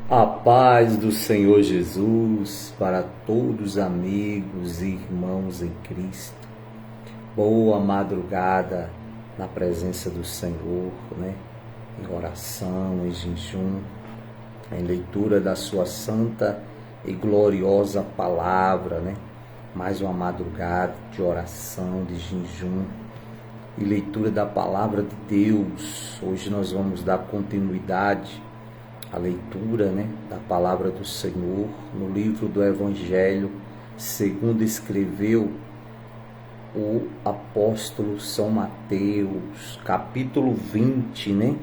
A paz do Senhor Jesus para todos amigos e irmãos em Cristo. Boa madrugada na presença do Senhor, em oração, em jejum, em leitura da sua santa e gloriosa palavra, Mais uma madrugada de oração, de jejum e leitura da palavra de Deus. Hoje nós vamos dar continuidade a leitura da palavra do Senhor no livro do Evangelho segundo escreveu o apóstolo São Mateus, capítulo 20,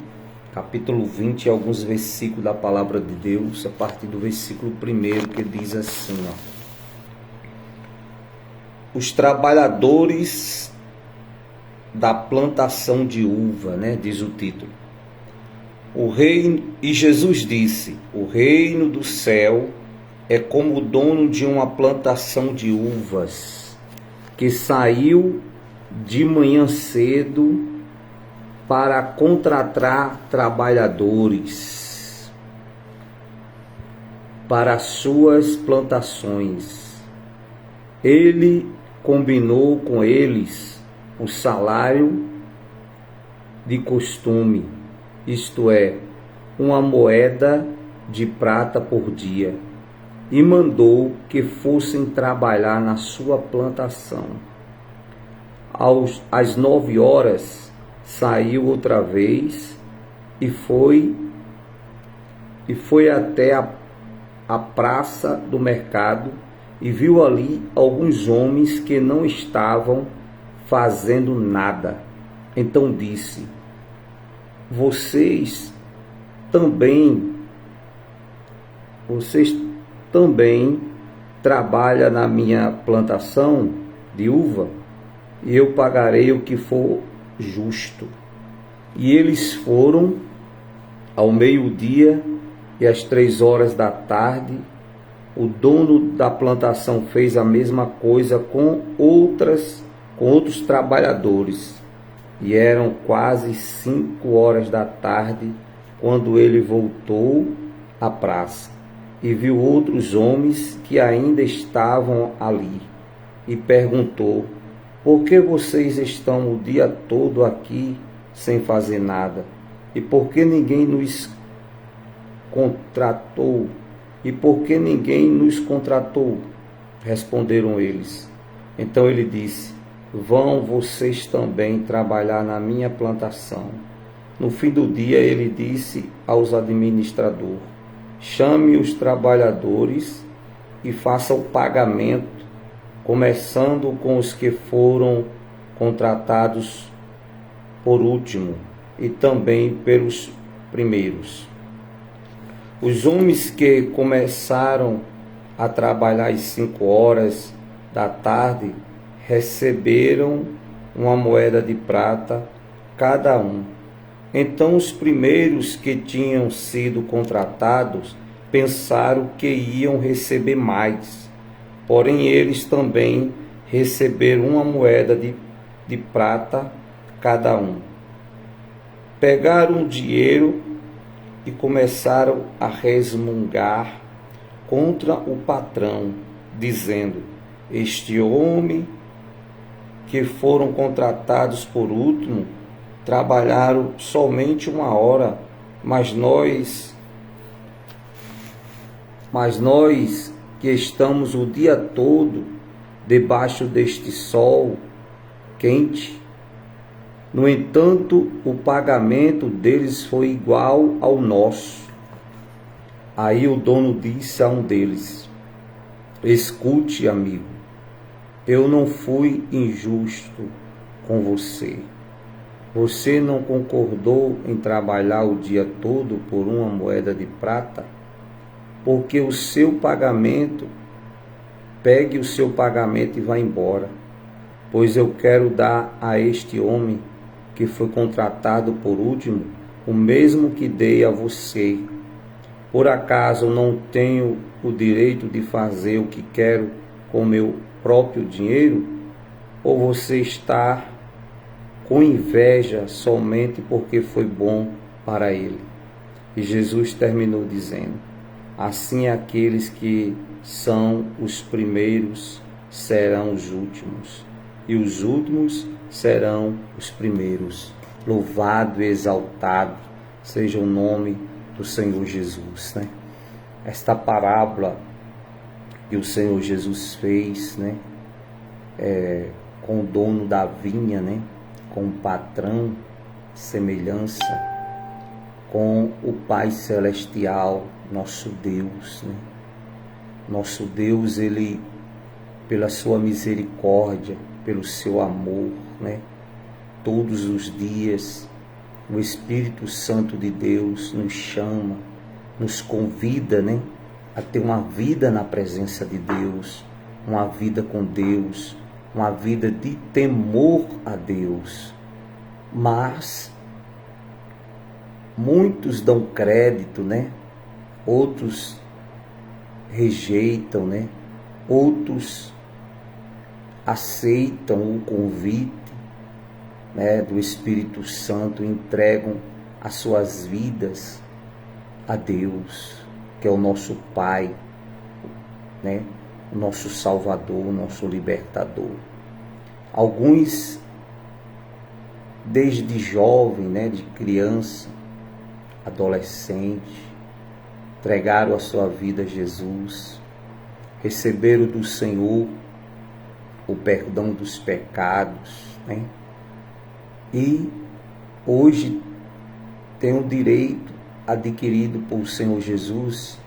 capítulo 20, alguns versículos da palavra de Deus, a partir do versículo 1, que diz assim, os trabalhadores da plantação de uva, diz o título. E Jesus disse, o reino do céu é como o dono de uma plantação de uvas, que saiu de manhã cedo para contratar trabalhadores para as suas plantações. Ele combinou com eles o salário de costume, isto é, uma moeda de prata por dia, e mandou que fossem trabalhar na sua plantação. Às 9 horas, saiu outra vez e foi até a praça do mercado e viu ali alguns homens que não estavam fazendo nada. Então disse, vocês também trabalham na minha plantação de uva, e eu pagarei o que for justo. E eles foram ao meio-dia e às 3 horas da tarde. O dono da plantação fez a mesma coisa com outros trabalhadores. E eram quase 5 horas da tarde quando ele voltou à praça e viu outros homens que ainda estavam ali e perguntou, por que vocês estão o dia todo aqui sem fazer nada? E por que ninguém nos contratou? Responderam eles. Então ele disse, vão vocês também trabalhar na minha plantação. No fim do dia ele disse aos administradores, chame os trabalhadores e faça o pagamento, começando com os que foram contratados por último e também pelos primeiros. Os homens que começaram a trabalhar às 5 horas da tarde receberam uma moeda de prata cada um. Então os primeiros que tinham sido contratados pensaram que iam receber mais, porém eles também receberam uma moeda de prata cada um. Pegaram o dinheiro e começaram a resmungar contra o patrão, dizendo, este homem que foram contratados por último, trabalharam somente 1 hora, mas nós que estamos o dia todo debaixo deste sol quente. No entanto, o pagamento deles foi igual ao nosso. Aí o dono disse a um deles, escute, amigo, eu não fui injusto com você. Você não concordou em trabalhar o dia todo por uma moeda de prata? Porque o seu pagamento, pegue o seu pagamento e vá embora, pois eu quero dar a este homem que foi contratado por último o mesmo que dei a você. Por acaso não tenho o direito de fazer o que quero com meu próprio dinheiro? Ou você está com inveja somente porque foi bom para ele? E Jesus terminou dizendo, assim aqueles que são os primeiros serão os últimos, e os últimos serão os primeiros. Louvado e exaltado seja o nome do Senhor Jesus, né? Esta parábola que o Senhor Jesus fez, né? Com o dono da vinha, né? Com o patrão, semelhança com o Pai Celestial, nosso Deus, né? Nosso Deus, Ele, pela sua misericórdia, pelo seu amor, né? Todos os dias, o Espírito Santo de Deus nos chama, nos convida, né? A ter uma vida na presença de Deus, uma vida com Deus, uma vida de temor a Deus. Mas muitos dão crédito, né? Outros rejeitam, né? Outros aceitam o convite, né, do Espírito Santo e entregam as suas vidas a Deus, que é o nosso Pai, né? O nosso Salvador, o nosso Libertador. Alguns, desde jovem, né, de criança, adolescente, entregaram a sua vida a Jesus, receberam do Senhor o perdão dos pecados, né? E hoje tem o direito adquirido por Senhor Jesus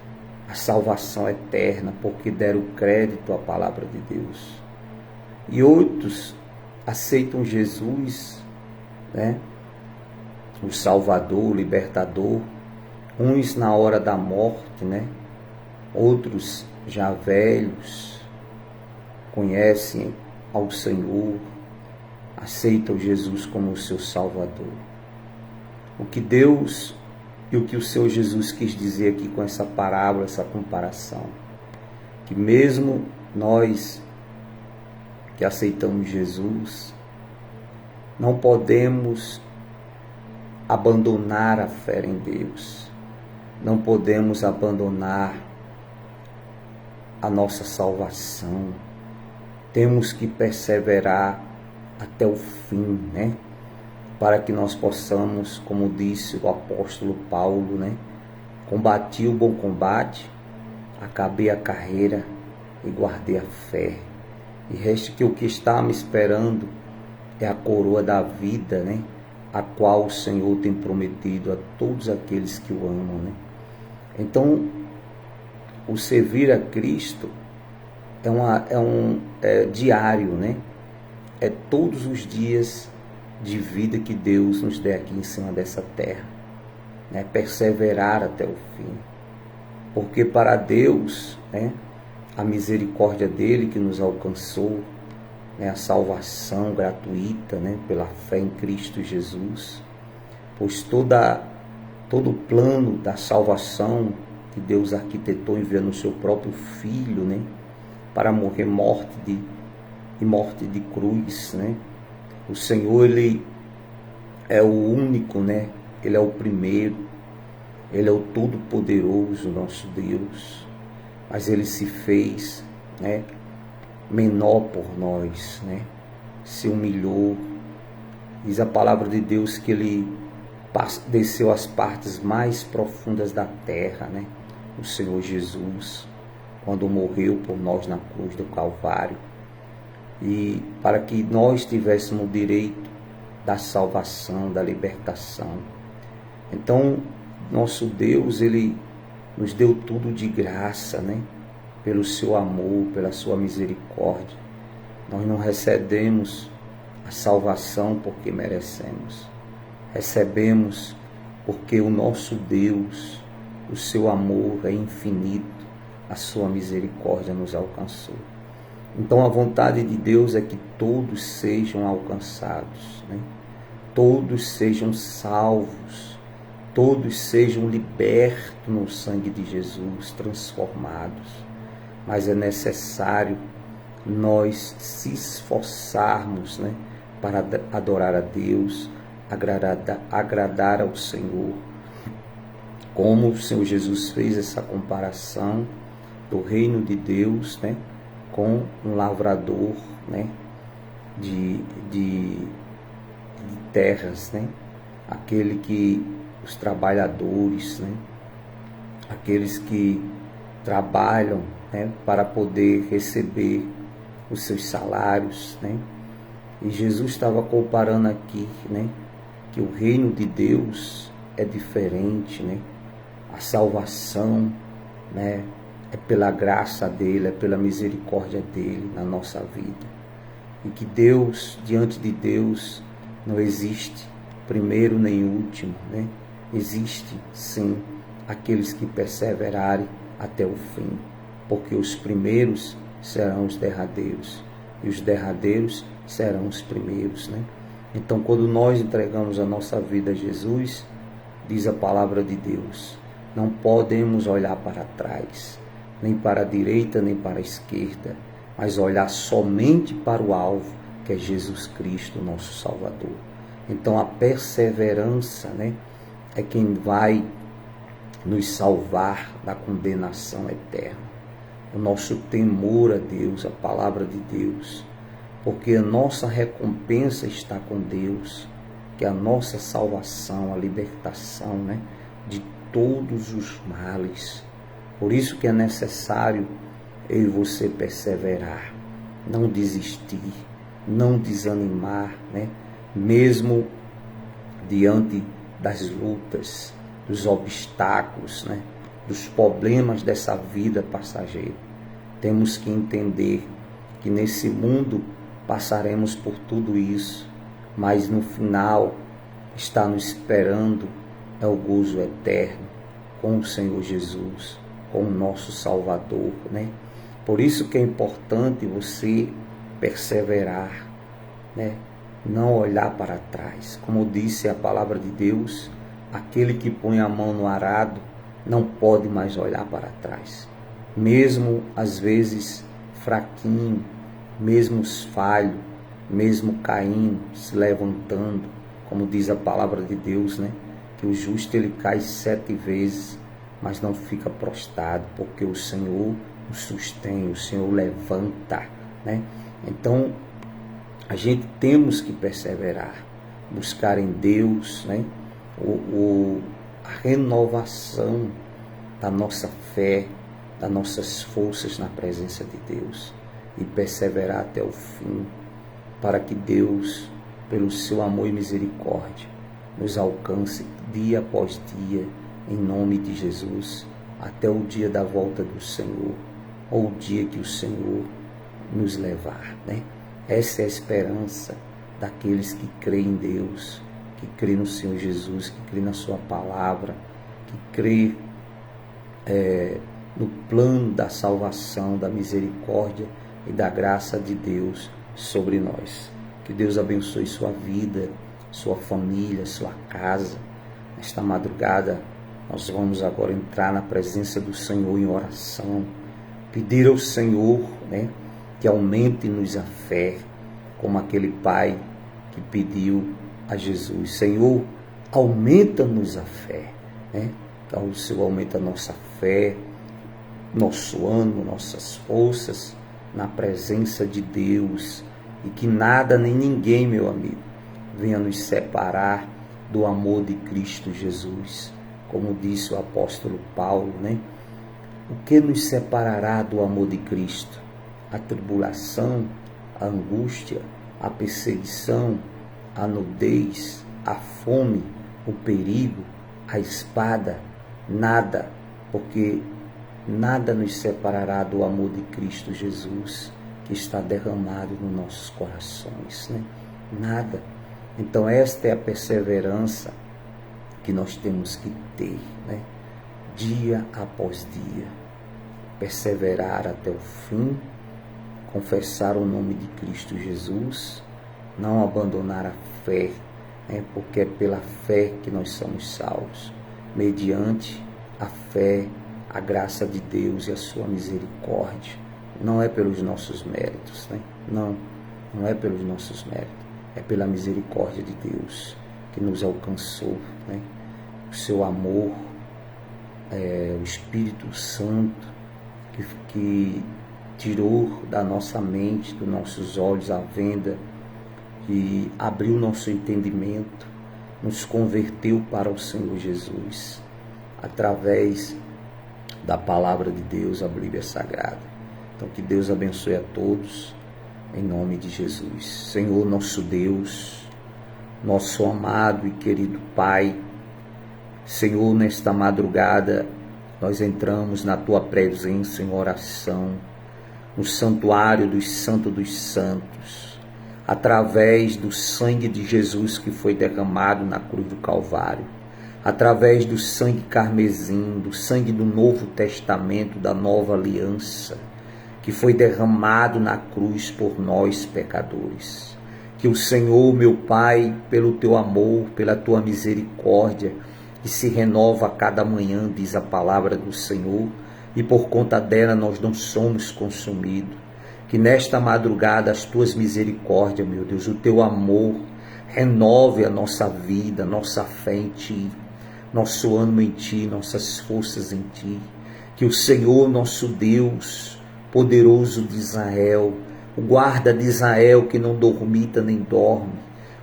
a salvação eterna, porque deram crédito à palavra de Deus. E outros aceitam Jesus, né? O Salvador, o Libertador, uns na hora da morte, né? Outros já velhos, conhecem ao Senhor, aceitam Jesus como o seu Salvador. O que Deus e o que o Senhor Jesus quis dizer aqui com essa parábola, essa comparação, que mesmo nós que aceitamos Jesus, não podemos abandonar a fé em Deus, não podemos abandonar a nossa salvação, temos que perseverar até o fim, né? Para que nós possamos, como disse o apóstolo Paulo, né? Combati o bom combate, acabei a carreira e guardei a fé. E resta que o que está me esperando é a coroa da vida, né? A qual o Senhor tem prometido a todos aqueles que o amam, né? Então, o servir a Cristo é diário, né? É todos os dias de vida que Deus nos der aqui em cima dessa terra, né? Perseverar até o fim, porque para Deus, né, a misericórdia dele que nos alcançou, né, a salvação gratuita, né, pela fé em Cristo Jesus, pois todo o plano da salvação que Deus arquitetou enviando o seu próprio Filho, né, para morrer morte de cruz, né? O Senhor, Ele é o único, né? Ele é o primeiro, Ele é o todo-poderoso, nosso Deus, mas Ele se fez, né, menor por nós, né? Se humilhou. Diz a palavra de Deus que Ele desceu às partes mais profundas da terra, né? O Senhor Jesus, quando morreu por nós na cruz do Calvário, e para que nós tivéssemos o direito da salvação, da libertação. Então, nosso Deus, Ele nos deu tudo de graça, né? Pelo seu amor, pela sua misericórdia. Nós não recebemos a salvação porque merecemos. Recebemos porque o nosso Deus, o seu amor é infinito, a sua misericórdia nos alcançou. Então a vontade de Deus é que todos sejam alcançados, né? Todos sejam salvos, todos sejam libertos no sangue de Jesus, transformados. Mas é necessário nós se esforçarmos, né, para adorar a Deus, agradar ao Senhor, como o Senhor Jesus fez essa comparação do reino de Deus, né, com um lavrador, né, de terras, né, aquele que os trabalhadores, né, aqueles que trabalham, né, para poder receber os seus salários, né. E Jesus estava comparando aqui, né, que o reino de Deus é diferente, né. A salvação, né, é pela graça dele, é pela misericórdia dele na nossa vida. E que Deus, diante de Deus, não existe primeiro nem último, né? Existe, sim, aqueles que perseverarem até o fim, porque os primeiros serão os derradeiros, e os derradeiros serão os primeiros, né? Então, quando nós entregamos a nossa vida a Jesus, diz a palavra de Deus, não podemos olhar para trás, nem para a direita, nem para a esquerda, mas olhar somente para o alvo, que é Jesus Cristo, nosso Salvador. Então a perseverança, né, é quem vai nos salvar da condenação eterna. O nosso temor a Deus, a palavra de Deus, porque a nossa recompensa está com Deus, que é a nossa salvação, a libertação, né, de todos os males. Por isso que é necessário eu e você perseverar, não desistir, não desanimar, né? Mesmo diante das lutas, dos obstáculos, né? Dos problemas dessa vida passageira. Temos que entender que nesse mundo passaremos por tudo isso, mas no final está nos esperando é o gozo eterno com o Senhor Jesus, com o nosso Salvador, né? Por isso que é importante você perseverar, né? Não olhar para trás. Como disse a palavra de Deus, aquele que põe a mão no arado não pode mais olhar para trás. Mesmo às vezes fraquinho, mesmo falho, mesmo caindo, se levantando, como diz a palavra de Deus, né? Que o justo ele cai 7 vezes, mas não fica prostrado, porque o Senhor o sustém, o Senhor levanta, né? Então, a gente temos que perseverar, buscar em Deus, né? A renovação da nossa fé, das nossas forças na presença de Deus e perseverar até o fim, para que Deus, pelo seu amor e misericórdia, nos alcance dia após dia, em nome de Jesus, até o dia da volta do Senhor, ou o dia que o Senhor nos levar, né? Essa é a esperança daqueles que creem em Deus, que creem no Senhor Jesus, que creem na sua palavra, que creem no plano da salvação, da misericórdia e da graça de Deus sobre nós. Que Deus abençoe sua vida, sua família, sua casa. Nesta madrugada, nós vamos agora entrar na presença do Senhor em oração, pedir ao Senhor, né, que aumente-nos a fé, como aquele pai que pediu a Jesus: Senhor, aumenta-nos a fé, né? Então o Senhor aumenta a nossa fé, nosso ânimo, nossas forças na presença de Deus, e que nada nem ninguém, meu amigo, venha nos separar do amor de Cristo Jesus. Como disse o apóstolo Paulo, né? O que nos separará do amor de Cristo? A tribulação, a angústia, a perseguição, a nudez, a fome, o perigo, a espada? Nada, porque nada nos separará do amor de Cristo Jesus, que está derramado nos nossos corações, né? Nada. Então esta é a perseverança que nós temos que ter, né? Dia após dia, perseverar até o fim, confessar o nome de Cristo Jesus, não abandonar a fé, né? Porque é pela fé que nós somos salvos, mediante a fé, a graça de Deus e a sua misericórdia. Não é pelos nossos méritos, né? Não é pelos nossos méritos, é pela misericórdia de Deus que nos alcançou, né? O seu amor o Espírito Santo que tirou da nossa mente, dos nossos olhos a venda, que abriu nosso entendimento, nos converteu para o Senhor Jesus, através da palavra de Deus, a Bíblia Sagrada. Então que Deus abençoe a todos, em nome de Jesus. Senhor nosso Deus, nosso amado e querido Pai, Senhor, nesta madrugada nós entramos na Tua presença em oração, no santuário dos santos, através do sangue de Jesus que foi derramado na cruz do Calvário, através do sangue carmesim, do sangue do Novo Testamento, da Nova Aliança, que foi derramado na cruz por nós pecadores. Que o Senhor, meu Pai, pelo Teu amor, pela Tua misericórdia, que se renova a cada manhã, diz a palavra do Senhor, e por conta dela nós não somos consumidos. Que nesta madrugada as Tuas misericórdias, meu Deus, o Teu amor, renove a nossa vida, nossa fé em Ti, nosso ânimo em Ti, nossas forças em Ti. Que o Senhor, nosso Deus, poderoso de Israel, o guarda de Israel que não dormita nem dorme,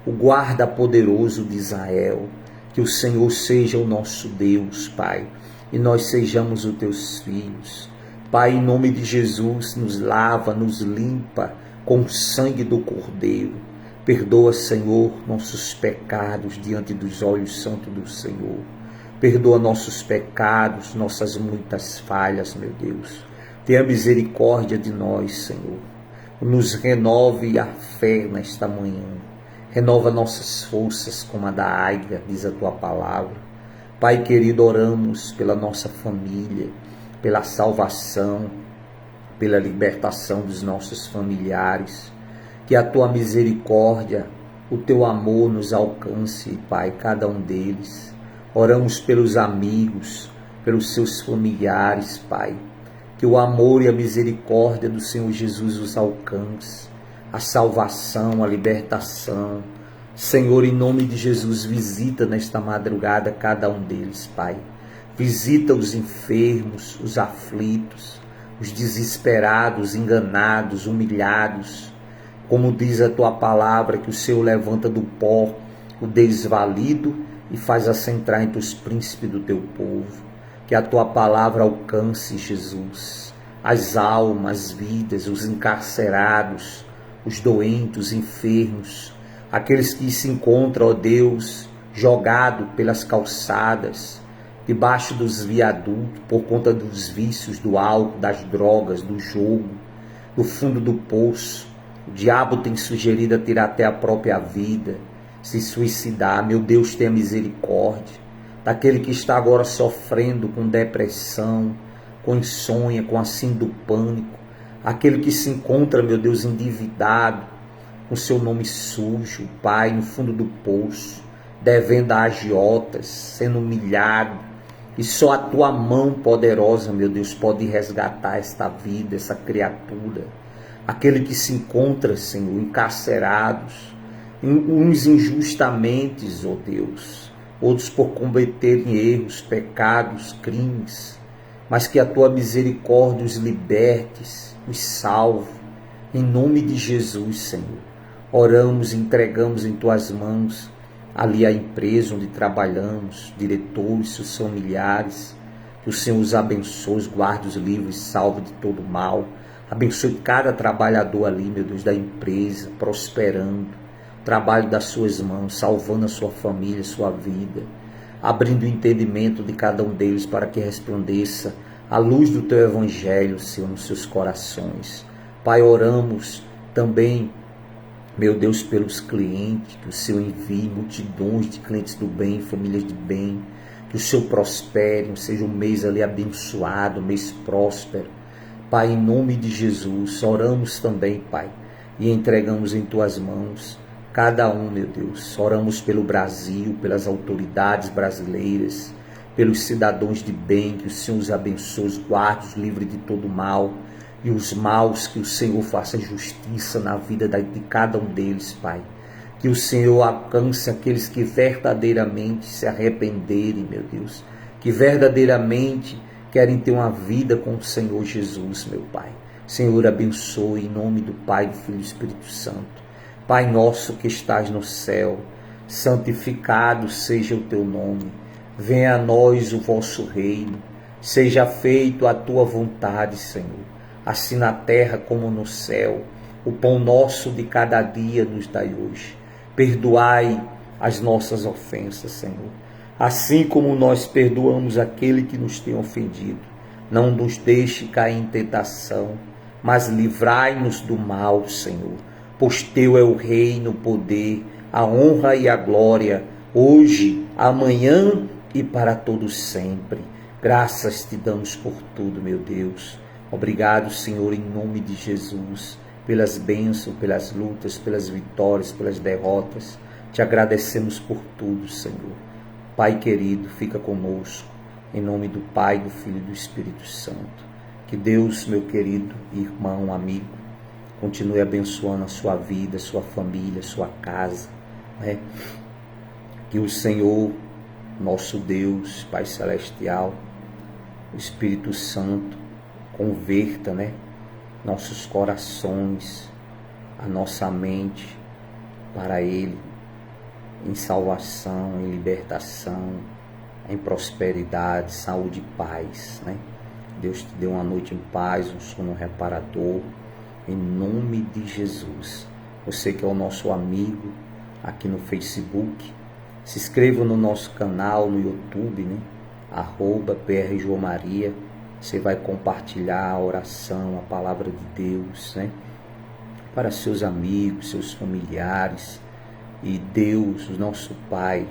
o guarda poderoso de Israel, que o Senhor seja o nosso Deus, Pai, e nós sejamos os Teus filhos. Pai, em nome de Jesus, nos lava, nos limpa com o sangue do Cordeiro. Perdoa, Senhor, nossos pecados diante dos olhos santos do Senhor. Perdoa nossos pecados, nossas muitas falhas, meu Deus. Tenha misericórdia de nós, Senhor. Nos renove a fé nesta manhã. Renova nossas forças como a da águia, diz a Tua palavra. Pai querido, oramos pela nossa família, pela salvação, pela libertação dos nossos familiares. Que a Tua misericórdia, o Teu amor nos alcance, Pai, cada um deles. Oramos pelos amigos, pelos seus familiares, Pai. Que o amor e a misericórdia do Senhor Jesus os alcance. A salvação, a libertação. Senhor, em nome de Jesus, visita nesta madrugada cada um deles, Pai. Visita os enfermos, os aflitos, os desesperados, enganados, humilhados. Como diz a Tua palavra, que o Senhor levanta do pó o desvalido e faz assentar entre os príncipes do Teu povo. Que a Tua palavra alcance, Jesus, as almas, as vidas, os encarcerados, os doentes, os enfermos, aqueles que se encontram, ó Deus, jogados pelas calçadas, debaixo dos viadutos, por conta dos vícios, do álcool, das drogas, do jogo, do fundo do poço. O diabo tem sugerido a tirar até a própria vida, se suicidar. Meu Deus, tenha misericórdia daquele que está agora sofrendo com depressão, com insônia, com a síndrome do pânico, aquele que se encontra, meu Deus, endividado, com seu nome sujo, Pai, no fundo do poço, devendo a agiotas, sendo humilhado, e só a Tua mão poderosa, meu Deus, pode resgatar esta vida, essa criatura, aquele que se encontra, Senhor, encarcerados, uns injustamente, ó Deus, outros por cometerem erros, pecados, crimes, mas que a Tua misericórdia os libertes, os salve, em nome de Jesus, Senhor. Oramos e entregamos em Tuas mãos ali a empresa onde trabalhamos, diretores, seus familiares, que o Senhor os abençoe, os guarde, os livre, salve de todo mal. Abençoe cada trabalhador ali, meu Deus, da empresa, prosperando, trabalho das Suas mãos, salvando a sua família, a sua vida, abrindo o entendimento de cada um deles para que resplandeça a luz do Teu Evangelho, Senhor, nos seus corações. Pai, oramos também, meu Deus, pelos clientes, que o Senhor envie multidões de clientes do bem, famílias de bem, que o Senhor prospere, seja um mês ali abençoado, um mês próspero. Pai, em nome de Jesus, oramos também, Pai, e entregamos em Tuas mãos cada um, meu Deus. Oramos pelo Brasil, pelas autoridades brasileiras, pelos cidadãos de bem, que o Senhor os abençoe, os guarde, os livre de todo mal, e os maus, que o Senhor faça justiça na vida de cada um deles, Pai. Que o Senhor alcance aqueles que verdadeiramente se arrependerem, meu Deus, que verdadeiramente querem ter uma vida com o Senhor Jesus, meu Pai. Senhor, abençoe em nome do Pai, do Filho e do Espírito Santo. Pai nosso que estás no céu, santificado seja o teu nome. Venha a nós o vosso reino. Seja feito a tua vontade, Senhor, assim na terra como no céu. O pão nosso de cada dia nos dai hoje. Perdoai as nossas ofensas, Senhor, assim como nós perdoamos aquele que nos tem ofendido. Não nos deixe cair em tentação, mas livrai-nos do mal, Senhor. Pois teu é o reino, o poder, a honra e a glória, hoje, amanhã e para todos sempre. Graças te damos por tudo, meu Deus. Obrigado, Senhor, em nome de Jesus, pelas bênçãos, pelas lutas, pelas vitórias, pelas derrotas. Te agradecemos por tudo, Senhor. Pai querido, fica conosco, em nome do Pai, do Filho e do Espírito Santo. Que Deus, meu querido irmão, amigo, continue abençoando a sua vida, sua família, sua casa, né? Que o Senhor, nosso Deus, Pai Celestial, o Espírito Santo, converta, né, nossos corações, a nossa mente para Ele, em salvação, em libertação, em prosperidade, saúde e paz, né? Deus te dê uma noite em paz, um sono reparador, em nome de Jesus. Você que é o nosso amigo aqui no Facebook, se inscreva no nosso canal no YouTube, né? @PR João Maria. Você vai compartilhar a oração, a palavra de Deus, né? Para seus amigos, seus familiares. E Deus, o nosso Pai,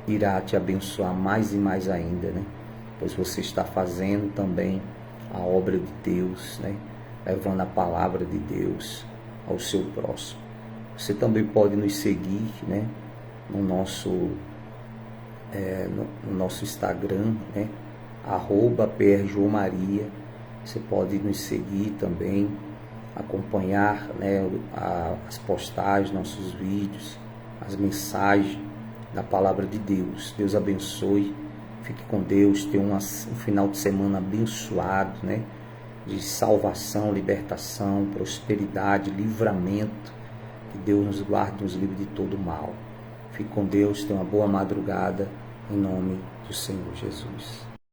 irá te abençoar mais e mais ainda, né? Pois você está fazendo também a obra de Deus, né? Levando a palavra de Deus ao seu próximo. Você também pode nos seguir, né? No nosso Instagram, né? @PR João Maria. Você pode nos seguir também, acompanhar, né, as postagens, nossos vídeos, as mensagens da palavra de Deus. Deus abençoe, fique com Deus, tenha um final de semana abençoado, né, de salvação, libertação, prosperidade, livramento. Que Deus nos guarde, nos livre de todo mal. Fique com Deus, tenha uma boa madrugada, em nome do Senhor Jesus.